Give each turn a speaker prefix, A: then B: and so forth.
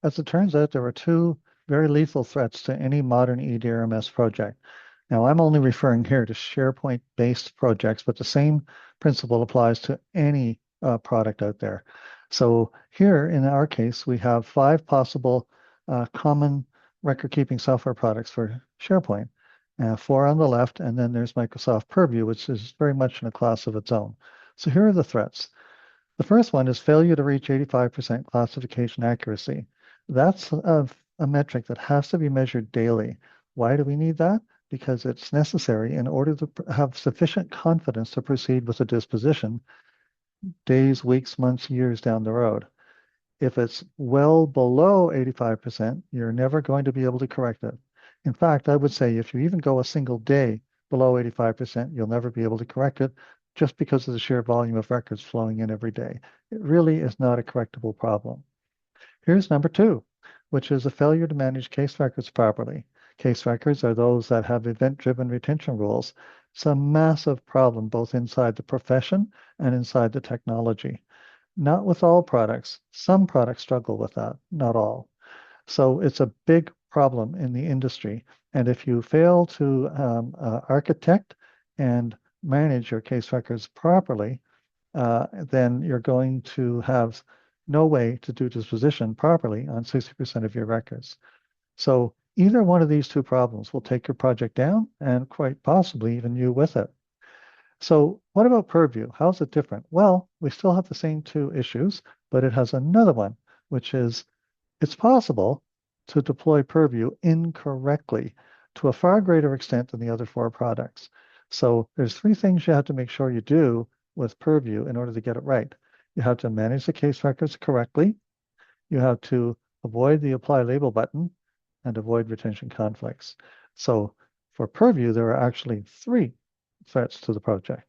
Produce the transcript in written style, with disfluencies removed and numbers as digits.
A: As it turns out, there are two very lethal threats to any modern EDRMS project. Now, I'm only referring here to SharePoint-based projects, but the same principle applies to any product out there. So here, in our case, we have 5 possible common record-keeping software products for SharePoint. 4 on the left, and then there's Microsoft Purview, which is very much in a class of its own. So here are the threats. The first one is failure to reach 85% classification accuracy. That's a metric that has to be measured daily. Why do we need that? Because it's necessary in order to have sufficient confidence to proceed with a disposition days, weeks, months, years down the road. If it's well below 85%, you're never going to be able to correct it. In fact, I would say if you even go a single day below 85%, you'll never be able to correct it just because of the sheer volume of records flowing in every day. It really is not a correctable problem. Here's number 2, which is a failure to manage case records properly. Case records are those that have event-driven retention rules. It's a massive problem both inside the profession and inside the technology. Not with all products. Some products struggle with that, not all. So it's a big problem in the industry. And if you fail to architect and manage your case records properly, then you're going to have no way to do disposition properly on 60% of your records. So either one of these two problems will take your project down and quite possibly even you with it. So what about Purview? How's it different? Well, we still have the same 2 issues, but it has another one, which is it's possible to deploy Purview incorrectly to a far greater extent than the other 4 products. So there's 3 things you have to make sure you do with Purview in order to get it right. You have to manage the case records correctly. You have to avoid the apply label button and avoid retention conflicts. So for Purview, there are actually 3 threats to the project.